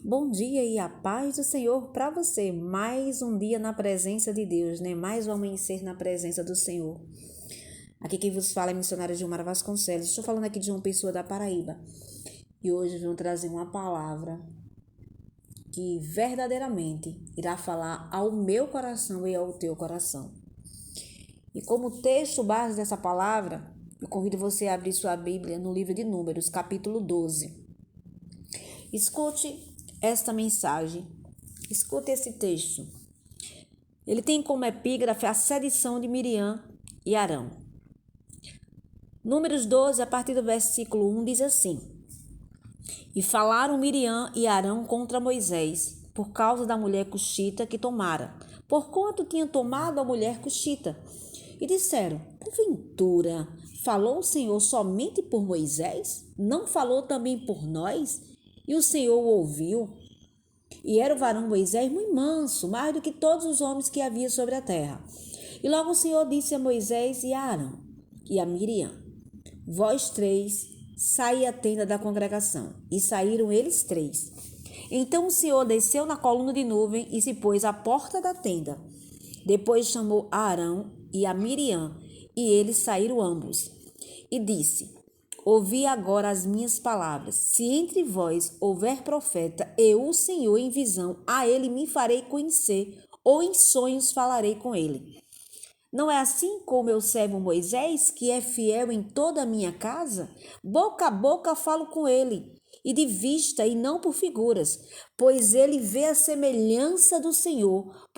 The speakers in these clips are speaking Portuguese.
Bom dia e a paz do Senhor para você. Mais um dia na presença de Deus, né? Mais um amanhecer na presença do Senhor. Aqui quem vos fala é a missionária Gilmara Vasconcelos. Estou falando aqui de João Pessoa da Paraíba. E hoje vou trazer uma palavra que verdadeiramente irá falar ao meu coração e ao teu coração. E como texto base dessa palavra, eu convido você a abrir sua Bíblia no livro de Números, capítulo 12. Escute esta mensagem, escute esse texto. Ele tem como epígrafe a sedição de Miriam e Arão. Números 12, a partir do versículo 1, diz assim: E falaram Miriam e Arão contra Moisés, por causa da mulher cuxita que tomara, porquanto tinha tomado a mulher cuxita. E disseram: Porventura, falou o Senhor somente por Moisés? Não falou também por nós? E o Senhor o ouviu. E era o varão Moisés muito manso, mais do que todos os homens que havia sobre a terra. E logo o Senhor disse a Moisés e a Arão e a Miriam: Vós três, saí à tenda da congregação. E saíram eles três. Então o Senhor desceu na coluna de nuvem e se pôs à porta da tenda. Depois chamou a Arão e a Miriam, e eles saíram ambos. E disse: Ouvi agora as minhas palavras. Se entre vós houver profeta, eu, o Senhor, em visão, a ele me farei conhecer, ou em sonhos falarei com ele. Não é assim com o meu servo Moisés, que é fiel em toda a minha casa? Boca a boca falo com ele, e de vista e não por figuras, pois ele vê a semelhança do Senhor,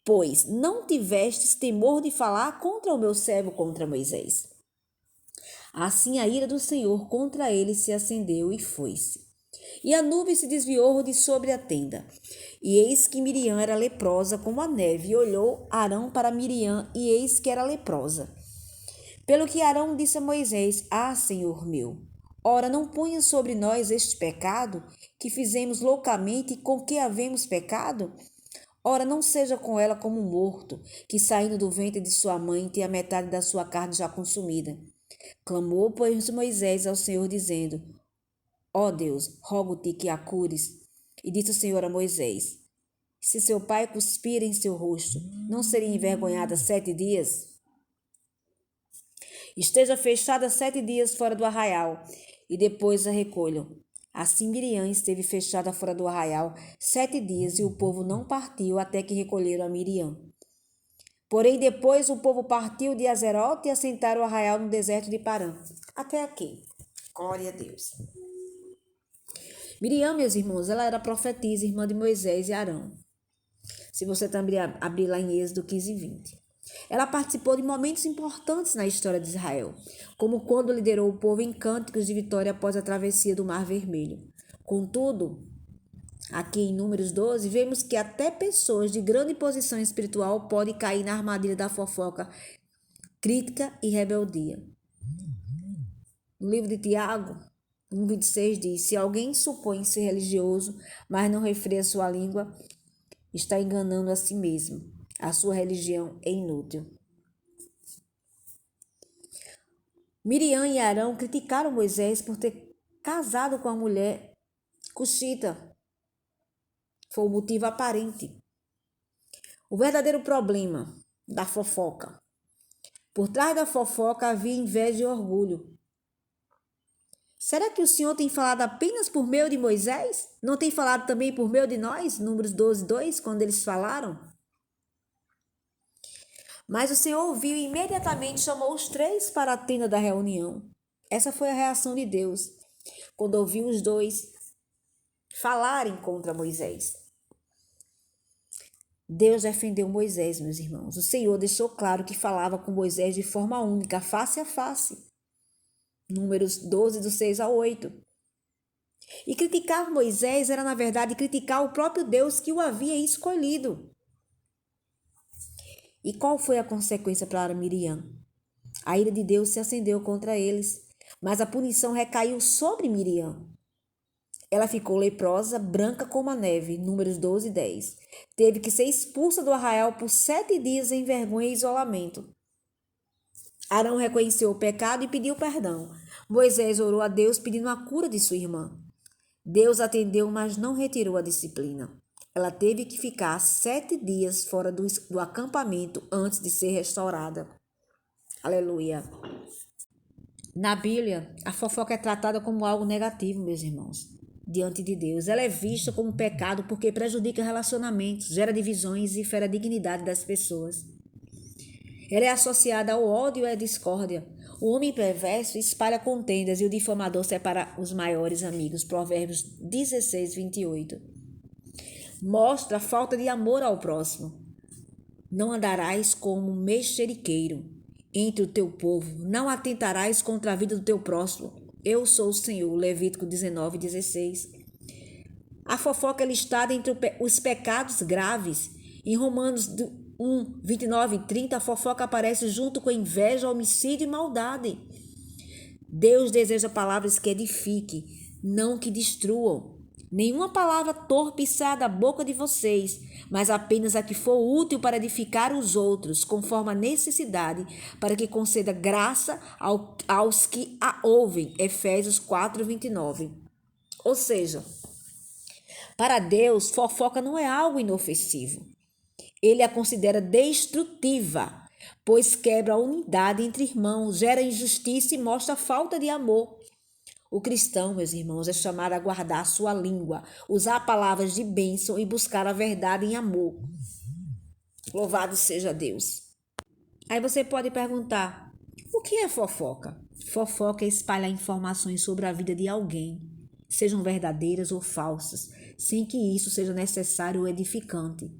pois não tivestes temor de falar contra o meu servo, contra Moisés. Assim a ira do Senhor contra ele se acendeu e foi-se. E a nuvem se desviou de sobre a tenda. E eis que Miriam era leprosa como a neve, e olhou Arão para Miriam, e eis que era leprosa. Pelo que Arão disse a Moisés: Senhor meu, ora não ponha sobre nós este pecado, que fizemos loucamente e com que havemos pecado? Ora, não seja com ela como um morto, que saindo do ventre de sua mãe tem a metade da sua carne já consumida. Clamou, pois, Moisés ao Senhor, dizendo: Ó Deus, rogo-te que a cures. E disse o Senhor a Moisés: Se seu pai cuspir em seu rosto, não seria envergonhada 7 dias? Esteja fechada 7 dias fora do arraial, e depois a recolham. Assim Miriam esteve fechada fora do arraial 7 dias, e o povo não partiu até que recolheram a Miriam. Porém, depois o povo partiu de Azerote e assentaram o arraial no deserto de Parã. Até aqui. Glória a Deus. Miriam, meus irmãos, ela era profetisa, irmã de Moisés e Arão. Se você também abrir lá em Êxodo 15 e 20. Ela participou de momentos importantes na história de Israel, como quando liderou o povo em cânticos de vitória após a travessia do Mar Vermelho. Contudo, aqui em Números 12, vemos que até pessoas de grande posição espiritual podem cair na armadilha da fofoca, crítica e rebeldia. No livro de Tiago, 1,26 diz: Se alguém supõe ser religioso, mas não refreia sua língua, está enganando a si mesmo. A sua religião é inútil. Miriam e Arão criticaram Moisés por ter casado com a mulher cuxita. Foi o motivo aparente. O verdadeiro problema da fofoca. Por trás da fofoca havia inveja e orgulho. Será que o Senhor tem falado apenas por meio de Moisés? Não tem falado também por meio de nós? Números 12, 2, quando eles falaram? Mas o Senhor ouviu e imediatamente chamou os 3 para a tenda da reunião. Essa foi a reação de Deus, quando ouviu os 2 falarem contra Moisés. Deus defendeu Moisés, meus irmãos. O Senhor deixou claro que falava com Moisés de forma única, face a face. Números 12, do 6 ao 8. E criticar Moisés era, na verdade, criticar o próprio Deus que o havia escolhido. E qual foi a consequência para Miriam? A ira de Deus se acendeu contra eles, mas a punição recaiu sobre Miriam. Ela ficou leprosa, branca como a neve, Números 12, 10. Teve que ser expulsa do arraial por 7 dias em vergonha e isolamento. Arão reconheceu o pecado e pediu perdão. Moisés orou a Deus pedindo a cura de sua irmã. Deus atendeu, mas não retirou a disciplina. Ela teve que ficar 7 dias fora do acampamento antes de ser restaurada. Aleluia. Na Bíblia, a fofoca é tratada como algo negativo, meus irmãos, diante de Deus. Ela é vista como pecado porque prejudica relacionamentos, gera divisões e fere a dignidade das pessoas. Ela é associada ao ódio e à discórdia. O homem perverso espalha contendas e o difamador separa os maiores amigos. Provérbios 16, 28. Mostra a falta de amor ao próximo. Não andarás como mexeriqueiro entre o teu povo. Não atentarás contra a vida do teu próximo. Eu sou o Senhor. Levítico 19, 16. A fofoca é listada entre os pecados graves. Em Romanos 1, 29 e 30, a fofoca aparece junto com inveja, homicídio e maldade. Deus deseja palavras que edifiquem, não que destruam. Nenhuma palavra torpe sai da boca de vocês, mas apenas a que for útil para edificar os outros, conforme a necessidade, para que conceda graça aos que a ouvem. Efésios 4, 29. Ou seja, para Deus, fofoca não é algo inofensivo. Ele a considera destrutiva, pois quebra a unidade entre irmãos, gera injustiça e mostra falta de amor. O cristão, meus irmãos, é chamado a guardar a sua língua, usar palavras de bênção e buscar a verdade em amor. Louvado seja Deus. Aí você pode perguntar, o que é fofoca? Fofoca é espalhar informações sobre a vida de alguém, sejam verdadeiras ou falsas, sem que isso seja necessário ou edificante.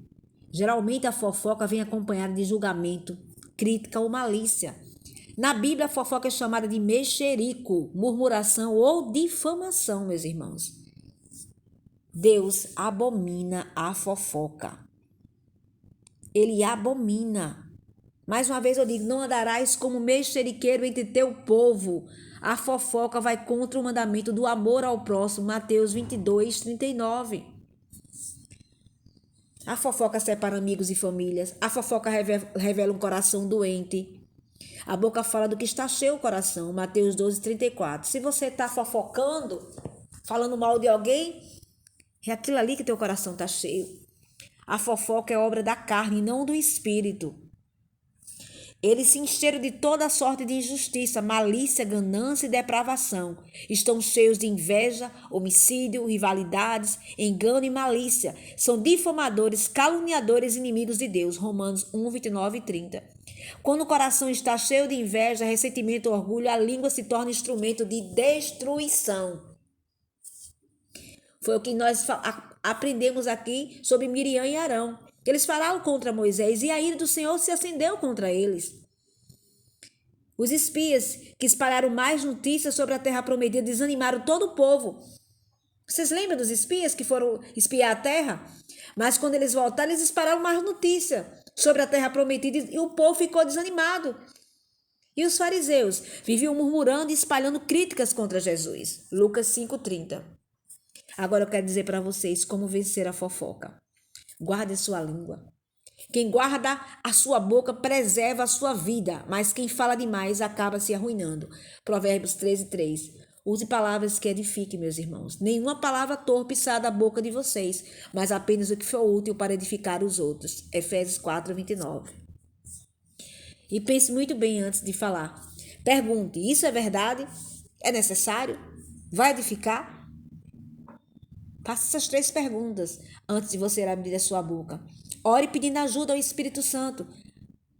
Geralmente a fofoca vem acompanhada de julgamento, crítica ou malícia. Na Bíblia, a fofoca é chamada de mexerico, murmuração ou difamação, meus irmãos. Deus abomina a fofoca. Ele abomina. Mais uma vez eu digo, não andarás como mexeriqueiro entre teu povo. A fofoca vai contra o mandamento do amor ao próximo, Mateus 22, 39. A fofoca separa amigos e famílias. A fofoca revela um coração doente. A boca fala do que está cheio o coração. Mateus 12, 34. Se você está fofocando, falando mal de alguém, é aquilo ali que teu coração está cheio. A fofoca é obra da carne, não do espírito. Eles se encheram de toda sorte de injustiça, malícia, ganância e depravação. Estão cheios de inveja, homicídio, rivalidades, engano e malícia. São difamadores, caluniadores, inimigos de Deus. Romanos 1, 29 e 30. Quando o coração está cheio de inveja, ressentimento e orgulho, a língua se torna instrumento de destruição. Foi o que nós aprendemos aqui sobre Miriam e Arão. Eles falaram contra Moisés e a ira do Senhor se acendeu contra eles. Os espias que espalharam mais notícias sobre a terra prometida desanimaram todo o povo. Vocês lembram dos espias que foram espiar a terra? Mas quando eles voltaram, eles espalharam mais notícias sobre a terra prometida e o povo ficou desanimado. E os fariseus viviam murmurando e espalhando críticas contra Jesus. Lucas 5,30. Agora eu quero dizer para vocês como vencer a fofoca. Guarde sua língua. Quem guarda a sua boca preserva a sua vida, mas quem fala demais acaba se arruinando. Provérbios 13:3. Use palavras que edifiquem, meus irmãos. Nenhuma palavra torpe sai da boca de vocês, mas apenas o que for útil para edificar os outros. Efésios 4:29. E pense muito bem antes de falar. Pergunte, isso é verdade? É necessário? Vai edificar? Faça essas 3 perguntas antes de você abrir a sua boca. Ore pedindo ajuda ao Espírito Santo.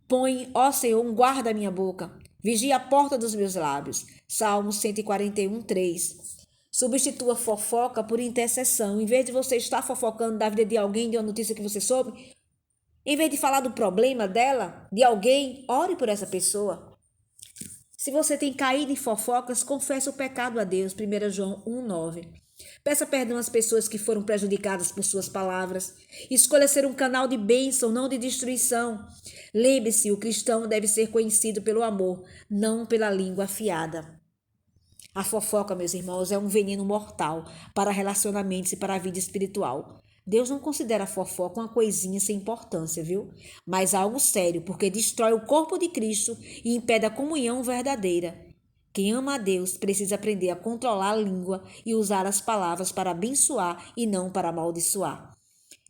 Põe, ó Senhor, um guarda à minha boca. Vigia a porta dos meus lábios. Salmos 141, 3. Substitua fofoca por intercessão. Em vez de você estar fofocando da vida de alguém, de uma notícia que você soube, em vez de falar do problema dela, de alguém, ore por essa pessoa. Se você tem caído em fofocas, confesse o pecado a Deus. 1 João 1,9. Peça perdão às pessoas que foram prejudicadas por suas palavras. Escolha ser um canal de bênção, não de destruição. Lembre-se, o cristão deve ser conhecido pelo amor, não pela língua afiada. A fofoca, meus irmãos, é um veneno mortal para relacionamentos e para a vida espiritual. Deus não considera a fofoca uma coisinha sem importância, viu? Mas algo sério, porque destrói o corpo de Cristo e impede a comunhão verdadeira. Quem ama a Deus precisa aprender a controlar a língua e usar as palavras para abençoar e não para amaldiçoar.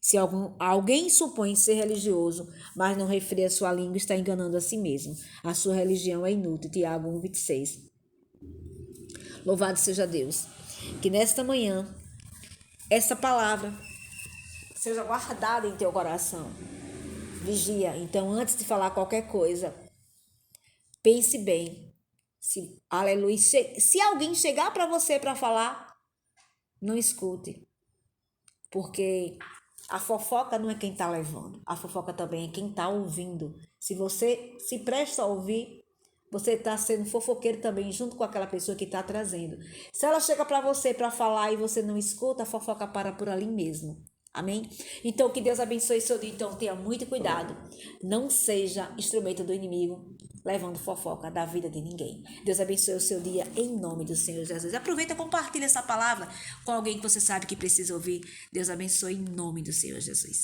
Se alguém supõe ser religioso, mas não refreia sua língua, está enganando a si mesmo. A sua religião é inútil. Tiago 1:26. Louvado seja Deus. Que nesta manhã, essa palavra seja guardada em teu coração. Vigia. Então, antes de falar qualquer coisa, pense bem. Aleluia. Se alguém chegar para você para falar, não escute. Porque a fofoca não é quem está levando. A fofoca também é quem está ouvindo. Se você se presta a ouvir, você está sendo fofoqueiro também, junto com aquela pessoa que está trazendo. Se ela chega para você para falar e você não escuta, a fofoca para por ali mesmo. Amém? Então, que Deus abençoe seu dia. Então, tenha muito cuidado. Não seja instrumento do inimigo, levando fofoca da vida de ninguém. Deus abençoe o seu dia em nome do Senhor Jesus. Aproveita e compartilha essa palavra com alguém que você sabe que precisa ouvir. Deus abençoe em nome do Senhor Jesus.